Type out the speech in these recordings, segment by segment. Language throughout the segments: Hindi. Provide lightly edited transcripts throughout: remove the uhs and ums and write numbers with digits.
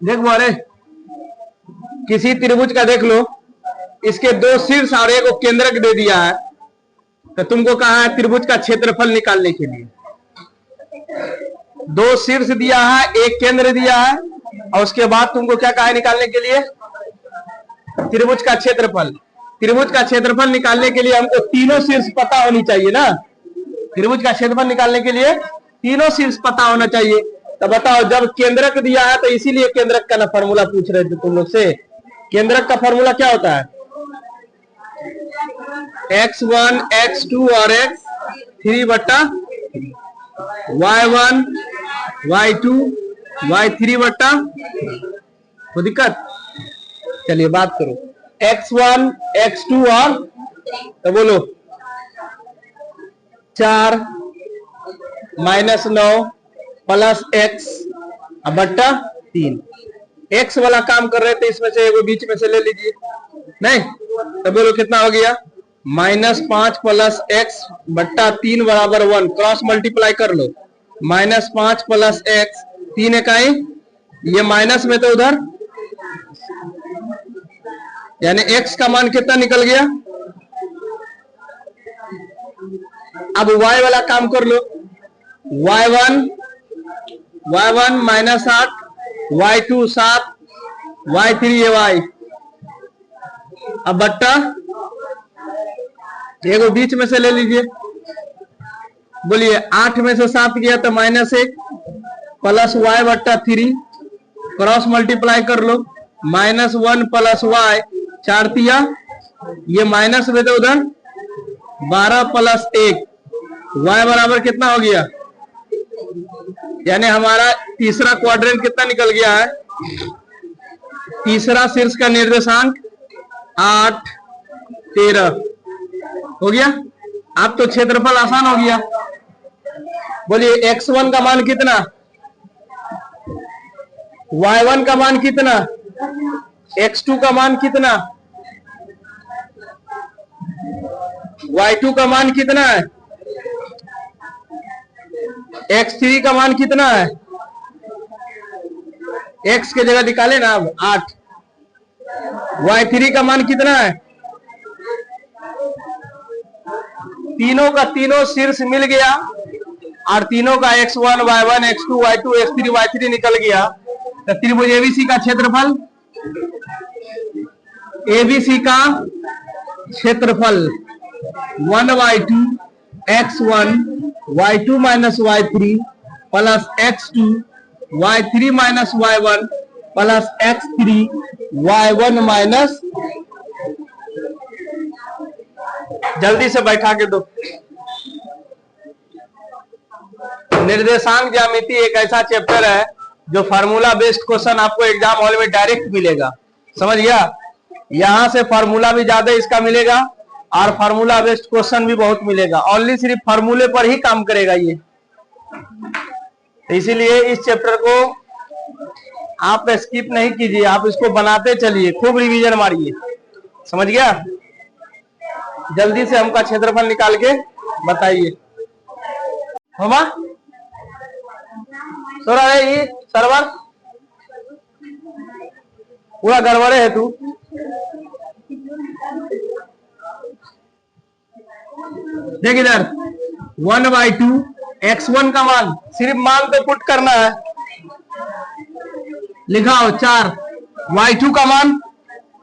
देख बोले, किसी त्रिभुज का देख लो, इसके दो शीर्ष और एक केंद्रक दे दिया है, तो तुमको कहा है त्रिभुज का क्षेत्रफल निकालने के लिए। दो शीर्ष दिया है, एक केंद्र दिया है, और उसके बाद तुमको क्या कहा है निकालने के लिए? त्रिभुज का क्षेत्रफल। त्रिभुज का क्षेत्रफल निकालने के लिए हमको तीनों शीर्ष पता होनी चाहिए ना। त्रिभुज का क्षेत्रफल निकालने के लिए तीनों शीर्ष पता होना चाहिए। तो बताओ, जब केंद्रक दिया है तो इसीलिए केंद्रक का ना फॉर्मूला पूछ रहे थे तुम लोग से। केंद्रक का फॉर्मूला क्या होता है? x1, x2 और x3 बट्टा y1, y2, y3 बट्टा। कोई दिक्कत? चलिए बात करो। x1, x2 और तो बोलो 4 माइनस 9 प्लस x बट्टा 3। x वाला काम कर रहे थे, इसमें से एगो बीच में से ले लीजिए। नहीं तो बोलो कितना हो गया? -5 प्लस x बट्टा 3 बराबर 1। क्रॉस मल्टीप्लाई कर लो। -5 प्लस x, 3 इकाई, ये माइनस में तो उधर, यानी x का मान कितना निकल गया? अब y वाला काम कर लो। y1 -8, y2 7, y3 ये y, अब बट्टा एगो बीच में से ले लीजिए। बोलिए 8 में से 7 गया तो -1 प्लस y बट्टा 3, क्रॉस मल्टीप्लाई कर लो। -1 प्लस y, 4 तिया, ये माइनस में तो उधर 12 प्लस 1, y बराबर कितना हो गया? यानी हमारा तीसरा क्वाड्रेंट कितना निकल गया है? तीसरा शीर्ष का निर्देशांक 8, 13 हो गया। अब तो क्षेत्रफल आसान हो गया। बोलिए x1 का मान कितना, y1 का मान कितना, x2 का मान कितना, y2 का मान कितना है, x3 का मान कितना है? x के जगह निकाले ना अब 8। y3 का मान कितना है? तीनों का तीनों शीर्ष मिल गया और तीनों का x1, y1, x2, y2, x3, y3 निकल गया। तो त्रिभुज एबीसी का क्षेत्रफल, एबीसी का क्षेत्रफल 1/2 x1 y2 minus y3 plus x2 y3 minus y1 plus x3 y1 minus. जल्दी से बैठा के दो। निर्देशांक ज्यामिति एक ऐसा चैप्टर है जो फार्मूला बेस्ड क्वेश्चन आपको एग्जाम हॉल में डायरेक्ट मिलेगा। समझ गया? यहां से फार्मूला भी ज्यादा इसका मिलेगा और फार्मूला बेस्ड क्वेश्चन भी बहुत मिलेगा। ओनली सिर्फ फार्मूले पर ही काम करेगा ये। इसीलिए इस चैप्टर को आप स्किप नहीं कीजिए, आप इसको बनाते चलिए, खूब रिवीजन मारिए। समझ गया? जल्दी से हमका क्षेत्रफल निकाल के बताइए। होमा थोड़ा ये सर्वर पूरा गड़बड़े है तू। देख इधर 1/2 x1 का मान, सिर्फ मान पे पुट करना है। लिखाओ 4, y2 का मान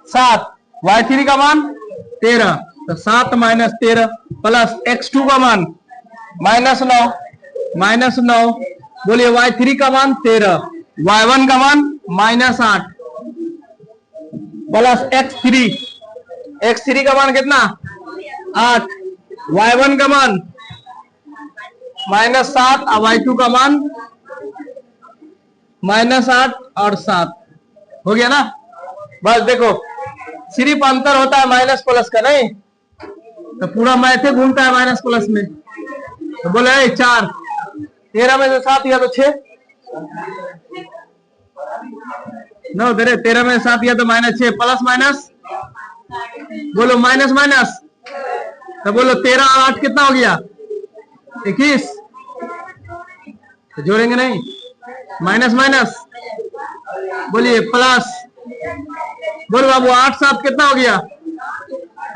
7, y3 का मान 13, तो 7 माइनस 13 प्लस x2 का मान -9, बोलिए y3 का मान 13, y1 का मान -8 प्लस x3 का मान कितना 8, y1 का मान -7 और y2 का मान -8 और 7 हो गया ना। बस देखो सिर्फ अंतर होता है माइनस प्लस का, नहीं तो पूरा मैथे घूमता है माइनस प्लस में। तो बोले 4, 13 में से 7 या तो 6, 9 दे 13 में 7 या तो -6, प्लस माइनस बोलो माइनस माइनस तो बोलो 13 और 8 कितना हो गया? 21। तो जोड़ेंगे नहीं, माइनस माइनस, बोलिए प्लस। बोलो बाबू 8 7 कितना हो गया?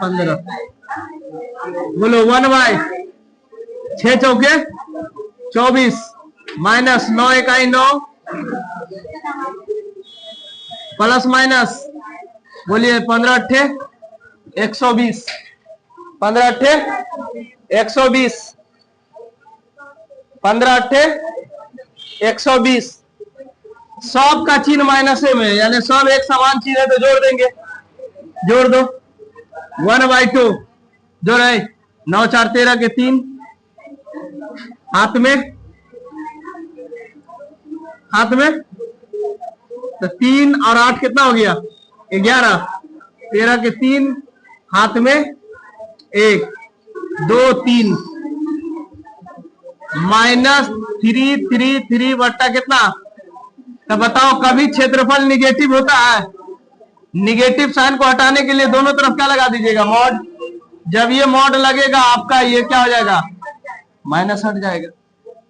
15। बोलो 1/, 6 चौके 24, माइनस 9 इकाई 9, प्लस माइनस, बोलिए 15 अट्ठे 120, 15 अट्ठे 120, 15 अट्ठे 120। सब का चिन्ह माइनस में, यानी सब एक समान चीज है तो जोड़ देंगे। जोड़ दो 1/2 जो रहे 9 4 13 के 3, हाथ में तो 3 और 8 कितना हो गया? 11, 13 के 3, हाथ में 1 2 3, -3 बट्टा कितना? तो बताओ कभी क्षेत्रफल निगेटिव होता है? निगेटिव साइन को हटाने के लिए दोनों तरफ क्या लगा दीजिएगा? मॉड। जब ये मॉड लगेगा आपका ये क्या हो जाएगा? माइनस हट जाएगा।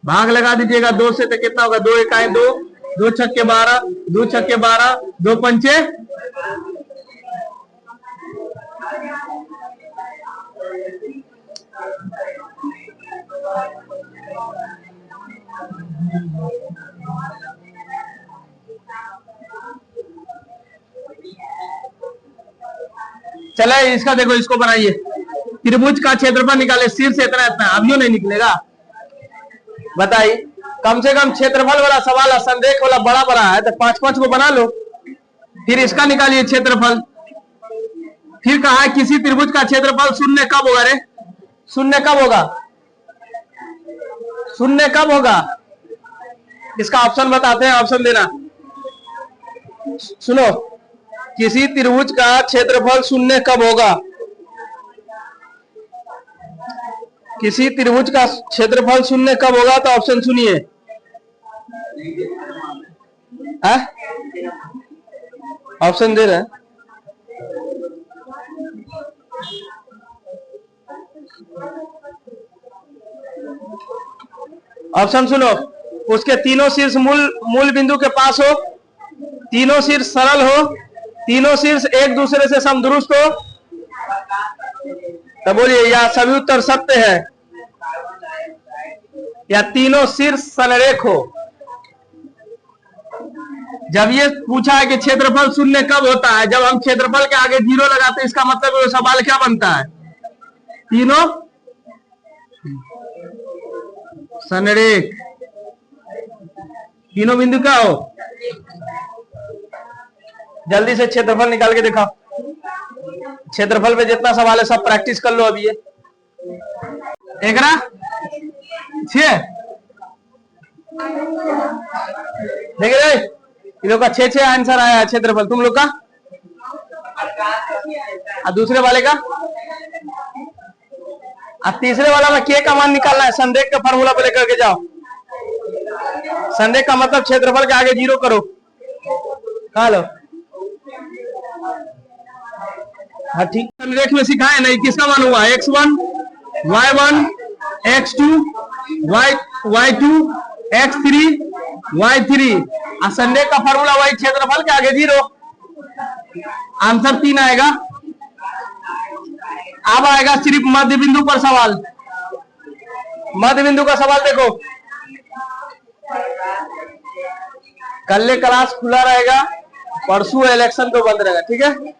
भाग लगा दीजिएगा 2 से तो कितना होगा? 2 इकाई 2, 2 छक्के 12, 2 छक्के 12, 2 पंचे। चले इसका देखो, इसको बनाइए। त्रिभुज का क्षेत्रफल निकाले, शीर्ष से इतना इतना, अभियो नहीं निकलेगा। बताइए, कम से कम क्षेत्रफल वाला सवाल है, संरेख वाला बड़ा बड़ा है तो 5-5 को बना लो। फिर इसका निकालिए क्षेत्रफल। फिर कहा है किसी त्रिभुज का क्षेत्रफल शून्य कब होगा? रे शून्य कब होगा? शून्य कब होगा? इसका ऑप्शन बताते हैं, ऑप्शन देना। सुनो, किसी त्रिभुज का क्षेत्रफल शून्य कब होगा? किसी त्रिभुज का क्षेत्रफल शून्य कब होगा? तो ऑप्शन सुनिए। ऑप्शन दे रहे हैं। ऑप्शन सुनो, उसके तीनों शीर्ष मूल बिंदु के पास हो, तीनों शीर्ष सरल हो, तीनों शीर्ष एक दूसरे से समदुरुस्त हो। तो बोलिए, या सभी उत्तर सत्य है, या तीनों शीर्ष संरेख हो। जब ये पूछा है कि क्षेत्रफल शून्य कब होता है, जब हम क्षेत्रफल के आगे 0 लगाते हैं, इसका मतलब वो सवाल क्या बनता है? तीनों संरेख, तीनों बिंदु क्या हो? जल्दी से क्षेत्रफल निकाल के दिखाओ। क्षेत्रफल पे जितना सवाल है सब प्रैक्टिस कर लो अभी। ये 6 देख रहे, इन लोग का 6 आंसर आया है क्षेत्रफल। तुम लोग का और दूसरे वाले का और तीसरे वाला में के का मान निकालना है। संरेख का फार्मूला पे लेकर के जाओ। संरेख का मतलब क्षेत्रफल के आगे 0 करो। कहा लो, हाँ ठीक। संरेख में सिखाए नहीं, किसका मान हुआ? x1 y1 x2 y2 x3 y3। और संरेख का फार्मूला वही, क्षेत्रफल के आगे 0। आंसर 3 आएगा। अब आएगा सिर्फ मध्य बिंदु पर सवाल। मध्य बिंदु का सवाल देखो, कल क्लास खुला रहेगा, परसों इलेक्शन तो बंद रहेगा, ठीक है।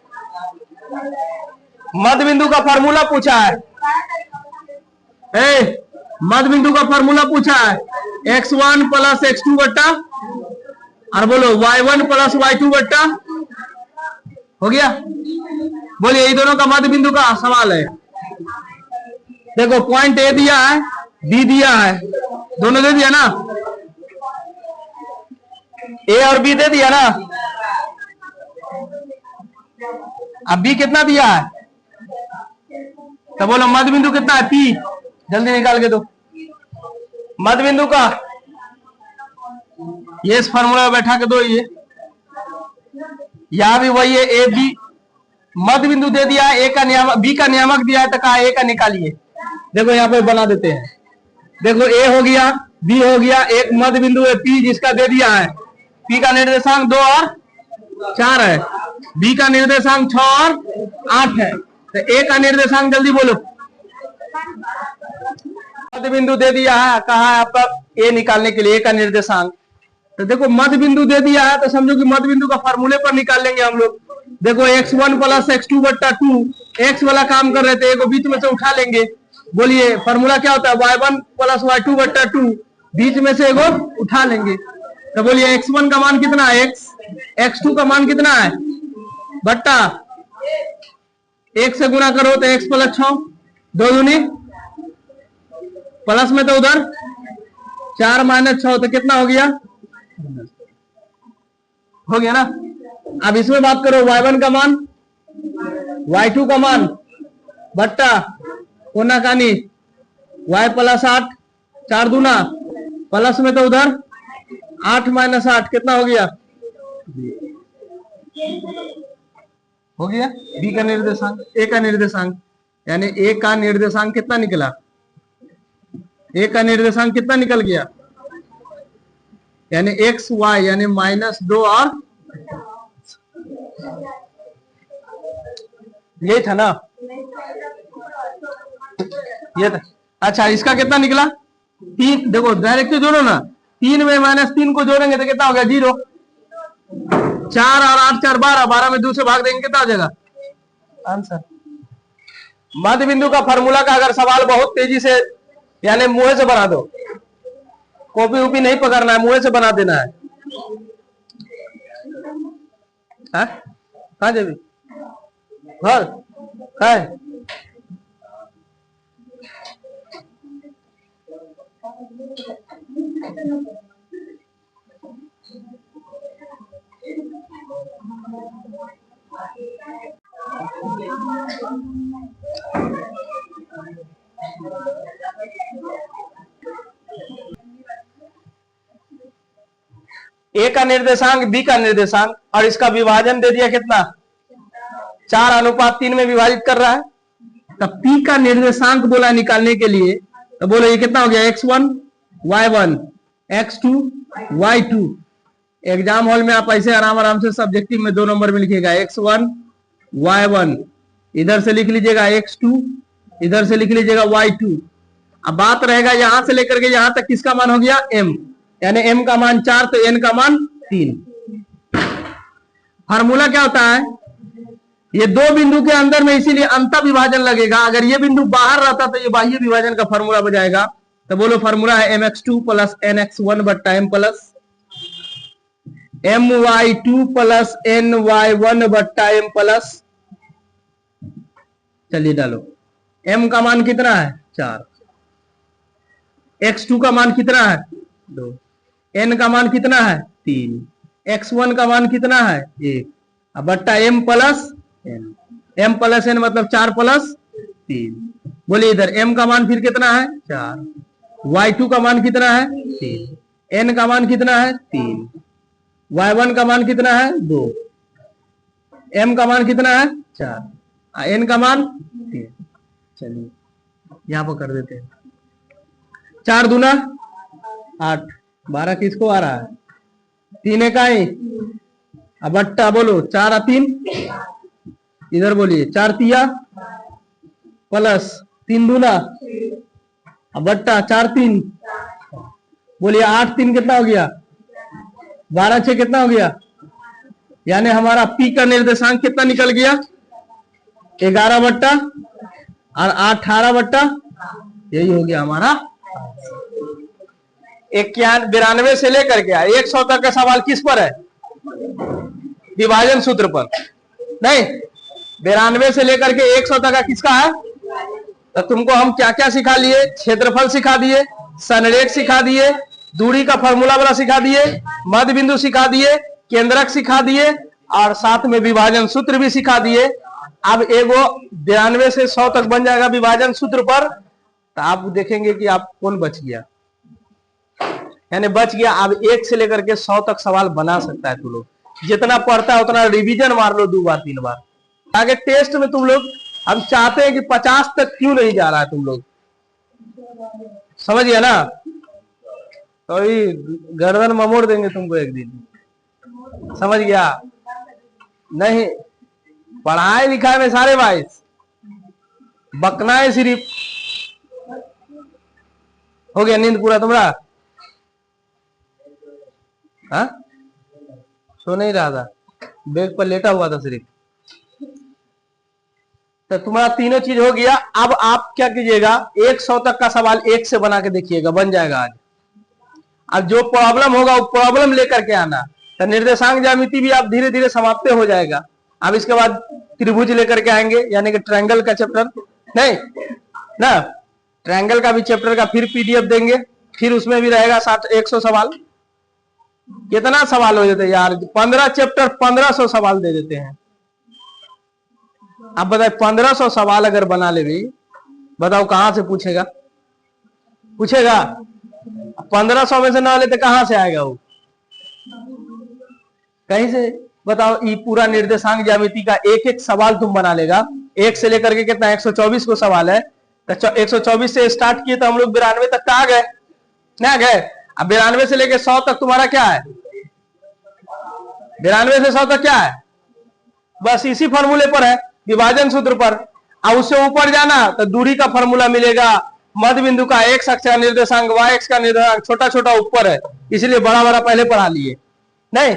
मध्य बिंदु का फार्मूला पूछा है। मध्य बिंदु का फार्मूला पूछा है, x1 प्लस x2 बट्टा, और बोलो y1 प्लस y2 बट्टा। हो गया? बोलिए, ये दोनों का मध्य बिंदु का सवाल है। देखो, पॉइंट ए दिया है, बी दिया है, दोनों दे दिया ना, ए और बी दे दिया ना। अब बी कितना दिया है? तो बोलो मध्य बिंदु कितना है? पी। जल्दी निकाल के दो मध्य बिंदु का। ये इस फॉर्मूला में बैठा के दो। ये यहां भी वही है, ए बी मध्य बिंदु दे दिया है, ए का नियामक, बी का नियामक दिया है, तो कहा ए का निकालिए। देखो यहाँ पे बना देते हैं। देखो ए हो गया, बी हो गया, एक मध्य बिंदु है पी जिसका दे दिया है। पी का निर्देशांक 2 और 4 है, बी का निर्देशांक 6 और 8 है, तो ए का निर्देशांक जल्दी बोलो। मध्य बिंदु दे दिया है, कहा है आपका ए निकालने के लिए, ए का निर्देशांक। तो देखो मध्य बिंदु दे दिया है, तो समझो कि मध्य बिंदु का फार्मूले पर निकाल लेंगे हम लोग। देखो x1 प्लस x2 बट्टा 2, x वाला काम कर रहे थे, को बीच में से उठा लेंगे। बोलिए फार्मूला क्या होता है, y1 प्लस y2 बट्टा 2, बीच में से एगो उठा लेंगे। तो बोलिए x1 का मान कितना है x, x2 का मान कितना है बट्टा 1 से गुणा करो तो x प्लस 6, 2 दूनी प्लस में तो उधर 4 माइनस 6, तो कितना हो गया ना। अब इसमें बात करो y1 का मान, y2 का मान बट्टा कोना कानी y प्लस 8, 4 दूना प्लस में तो उधर 8 माइनस 8, कितना हो गया बी का निर्देशांक, ए का निर्देशांक, यानी ए का निर्देशांक कितना निकला, ए का निर्देशांक कितना निकल गया, यानी एक्स वाई, यानी -2 और ये था ना, ये था। अच्छा इसका कितना निकला 3, देखो डायरेक्ट जोड़ो ना, 3 में -3 को जोड़ेंगे तो कितना हो गया 0, 4 और 8 4 12, 12 में 2 से भाग देंगे कितना हो जाएगा आंसर। मध्य बिंदु का फार्मूला का अगर सवाल बहुत तेजी से यानी मुंह से बना दो, कॉपी उपी नहीं पकड़ना है, मुंह से बना देना है। कहा जेबी घर है ए का निर्देशांक, बी का निर्देशांक, और इसका विभाजन दे दिया कितना 4:3 में विभाजित कर रहा है। तब पी का निर्देशांक बोला निकालने के लिए, तो बोलो ये कितना हो गया x1 y1 x2 y2। Exam hall में आप ऐसे आराम से सब्जेक्टिव में 2 नंबर में लिखिएगा x1 y1, इधर से लिख लीजिएगा x2, इधर से लिख लीजिएगा y2। अब बात रहेगा यहां से लेकर के यहां तक किसका मान हो गया m, यानी m का मान 4 तो n का मान 3। फार्मूला क्या होता है, ये 2 बिंदु के अंदर में इसीलिए अंत विभाजन लगेगा। अगर ये बिंदु बाहर रहता तो ये बाह्य विभाजन का फार्मूला बजाएगा। तो बोलो फार्मूला है mx2 प्लस nx1 बट्टा m plus my2 plus ny1 बट्टा m प्लस, चलिए डालो, m का मान कितना है 4, x2 का मान कितना है 2, n का मान कितना है 3, x1 का मान कितना है 1, अब बट्टा m plus n, m plus n मतलब 4 प्लस 3। बोलिए इधर m का मान फिर कितना है 4, y2 का मान कितना है 3, n का मान कितना है 3, y1 का मान कितना है 2, m का मान कितना है 4, n का मान 3। चलिए यहां पर कर देते हैं, 4 दूना 8, 12 किसको आ रहा है 3 इकाई, अब बट्टा बोलो 4 और 3, इधर बोलिए 4 तिया प्लस 3 दूना, अब बट्टा 4 3, बोलिए 8 3 कितना हो गया 12 6 कितना हो गया, यानी हमारा पी का निर्देशांक कितना निकल गया 11 बट्टा और 18 बट्टा, यही हो गया हमारा 92 से लेकर के 100 तक का सवाल किस पर है, विभाजन सूत्र पर। नहीं 92 से लेकर के 100 तक का किसका है। तो तुमको हम क्या क्या सिखा लिए, क्षेत्रफल सिखा दिए, संरेख सिखा दिए, दूरी का फॉर्मूला वाला सिखा दिए, मध्य बिंदु सिखा दिए, केंद्रक सिखा दिए, और साथ में विभाजन सूत्र भी सिखा दिए। अब एगो 92 से 100 तक बन जाएगा विभाजन सूत्र पर, तो आप देखेंगे कि आप कौन बच गया, यानी बच गया। अब 1 से लेकर के 100 तक सवाल बना सकता है। तू लोग जितना पढ़ता है उतना रिवीजन मार लो 2 बार 3 बार, आगे टेस्ट में तुम लोग, हम चाहते हैं कि 50 तक क्यों नहीं जा रहा है तुम लोग, समझ गया ना? तो गर्दन ममोड़ देंगे तुमको एक दिन, समझ गया? नहीं, पढ़ाई लिखाई में सारे बाइस, बकना है सिर्फ। हो गया नींद पूरा तुम्हारा? हाँ, सो नहीं रहा था, बेड पर लेटा हुआ था सिर्फ। तो तुम्हारा तीनों चीज हो गया। अब आप क्या कीजिएगा, 100 तक का सवाल एक से बना के देखिएगा, बन जाएगा आज। अब जो प्रॉब्लम होगा वो प्रॉब्लम लेकर के आना। तो निर्देशांक ज्यामिति भी आप धीरे धीरे समाप्त हो जाएगा। अब इसके बाद त्रिभुज लेकर के आएंगे, यानी कि ट्रायंगल का चैप्टर, नहीं ना, ट्रायंगल का भी चैप्टर का फिर पीडीएफ देंगे, फिर उसमें भी रहेगा 100 सवाल। कितना सवाल हो जाते यार, 15 चैप्टर 1500 सवाल दे देते हैं। अब बताए 1500 सवाल अगर बना ले भी, बताओ कहां से पूछेगा? 1500 में से ना ले तो कहां से आएगा वो? कहीं से। बताओ, ये पूरा निर्देशांक ज्यामिति का एक एक सवाल तुम बना लेगा, एक से लेकर के कितना 124 को सवाल है, तो 124 से स्टार्ट किए तो हम लोग 92 तक आ गए ना गए। अब 92 से लेकर 100 तक तुम्हारा क्या है? 92 से 100 तक क्या है? बस इसी फॉर्मूले पर है, विभाजन सूत्र पर। अब उससे ऊपर जाना तो दूरी का फॉर्मूला मिलेगा, मध्य बिंदु का x अक्ष का निर्देशांक, y अक्ष का निर्देशांक, छोटा छोटा ऊपर है, इसलिए बड़ा बड़ा पहले पढ़ा लिए। नहीं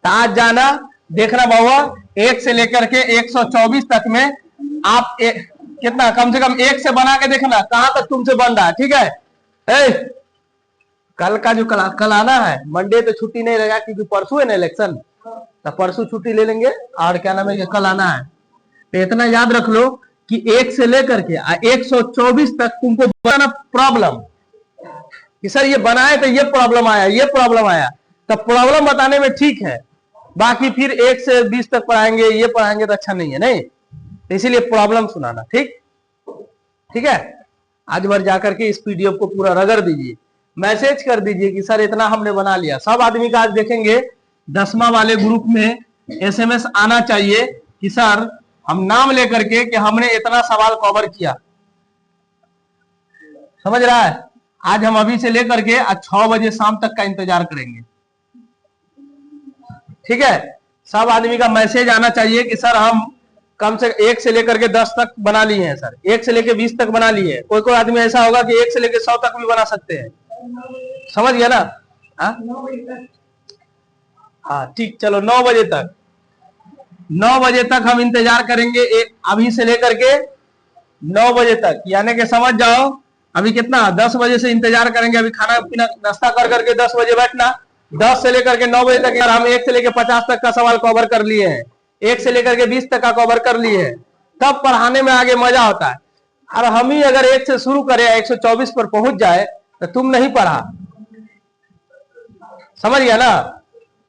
तो आज जाना, देखना बाबा, 1 से लेकर के 124 तक में आप कितना, कम से कम 1 से बना के देखना कहां तक तुमसे बन रहा है, ठीक है? कल का जो कल आना है, मंडे तो छुट्टी नहीं रहेगा क्योंकि परसों है ना इलेक्शन, तो परसों छुट्टी ले लेंगे और क्या नाम है, कल आना है। तो इतना याद रख लो कि 1 से लेकर के 124 तक तुमको बनाना प्रॉब्लम, कि सर ये बनाए तो ये प्रॉब्लम आया, ये प्रॉब्लम आया, तो प्रॉब्लम बताने में ठीक है, बाकी फिर 1 से 20 तक पढ़ाएंगे, ये पढ़ाएंगे तो अच्छा नहीं है। नहीं, इसीलिए प्रॉब्लम सुनाना, ठीक है? आज भर जाकर के इस पीडीएफ को पूरा रगड़ दीजिए, मैसेज कर दीजिए कि सर इतना हमने बना लिया। सब आदमी का आज देखेंगे 10वां वाले ग्रुप में एसएमएस आना चाहिए कि सर हम नाम लेकर के कि हमने इतना सवाल कवर किया, समझ रहा है? आज हम अभी से लेकर के आज 6 बजे शाम तक का इंतजार करेंगे, ठीक है? सब आदमी का मैसेज आना चाहिए कि सर हम कम से 1 से लेकर के 10 तक बना लिए हैं सर, 1 से लेकर 20 तक बना लिए हैं। कोई कोई आदमी ऐसा होगा कि 1 से लेकर 100 तक भी बना सकते हैं, समझ गया ना? हाँ ठीक, चलो 9 बजे तक, 9 बजे तक हम इंतजार करेंगे, अभी से लेकर के 9 बजे तक, यानी कि समझ जाओ अभी कितना 10 बजे से इंतजार करेंगे। अभी खाना पीना नाश्ता कर करके 10 बजे बैठना, 10 से लेकर के 9 बजे तक यार हम 1 से लेकर 50 तक का सवाल कवर कर लिए हैं, 1 से लेकर के 20 तक का कवर कर लिए हैं, तब पढ़ाने में आगे मजा होता है। और हम ही अगर 1 से शुरू करें 124 पर पहुंच जाए तो तुम नहीं पढ़ा, समझ गया ना?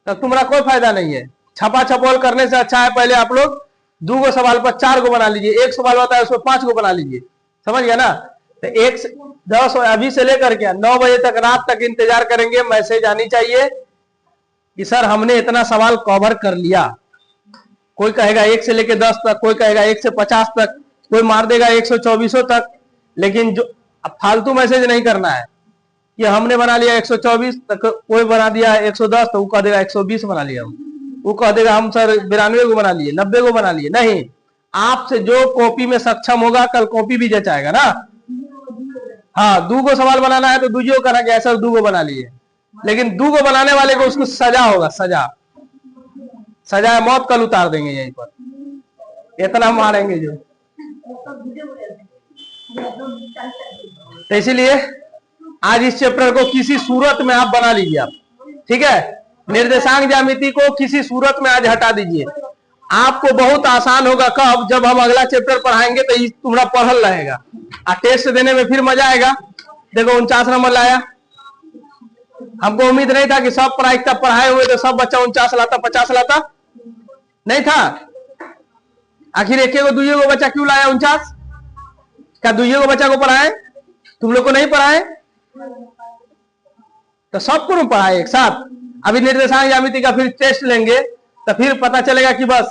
तो तुम्हारा कोई फायदा नहीं है। छपा छपोल करने से अच्छा है पहले आप लोग 2 सवाल पर 4 को बना लीजिए, 1 सवाल होता है उसमें 5 को बना लीजिए, समझ गया ना? तो 1 से 10 अभी से लेकर के 9 बजे तक रात तक इंतजार करेंगे, मैसेज आनी चाहिए कि सर हमने इतना सवाल कवर कर लिया। कोई कहेगा 1 से लेकर 10 तक, कोई कहेगा 1 से 50 तक, कोई मार देगा 124 तक, लेकिन जो फालतू मैसेज नहीं करना है कि हमने बना लिया 124 तक, कोई बना दिया 110 तो वो कह देगा 120 बना लिया, वो कह देगा हम सर 92 को बना लिए, 90 को बना लिए। नहीं, आपसे जो कॉपी में सक्षम होगा कल कॉपी भी जचाएगा ना। हाँ, 2 सवाल बनाना है तो दूजियों कहना कि ऐसा 2 बना लिए, लेकिन 2 बनाने वाले को उसको सजा होगा, सजा मौत कल उतार देंगे यहीं पर, इतना मारेंगे जो। तो इसीलिए आज इस चैप्टर को किसी सूरत में आप बना लीजिए आप, ठीक है? निर्देशांक ज्यामिति को किसी सूरत में आज हटा दीजिए, आपको बहुत आसान होगा। कब? जब हम अगला चैप्टर पढ़ाएंगे तो तुम्हारा पढ़ल रहेगा और टेस्ट देने में फिर मजा आएगा। देखो 49 नंबर लाया, हमको उम्मीद नहीं था कि सब प्रायिकता पढ़ाए हुए तो सब बच्चा 49 लाता, 50 लाता नहीं था। आखिर एक को 2 बच्चा क्यों लाया 49? क्या 2 बच्चा को पढ़ाए? तुम लोग को नहीं पढ़ाए तो सबको पढ़ाए एक साथ। अभी निर्देशांक ज्यामिति का फिर टेस्ट लेंगे तो फिर पता चलेगा कि बस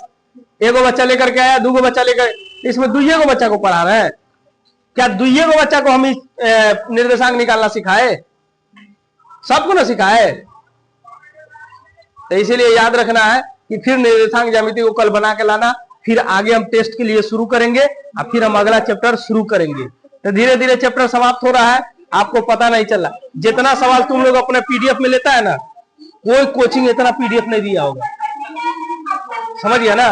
एगो बच्चा लेकर के आया, दूगो बच्चा लेकर, इसमें दुइये को बच्चा को पढ़ा रहे हैं क्या? दुइये को बच्चा को हम निर्देशांक निकालना सिखाए? सबको ना सिखाए। तो इसीलिए याद रखना है कि फिर निर्देशांक ज्यामिति को कल बना के लाना, फिर आगे हम टेस्ट के लिए शुरू करेंगे और फिर हम अगला चैप्टर शुरू करेंगे। तो धीरे धीरे चैप्टर समाप्त हो रहा है, आपको पता नहीं चला। जितना सवाल तुम लोग अपने पीडीएफ में लेता है ना, कोई कोचिंग इतना पीडीएफ नहीं दिया होगा, समझ गया ना?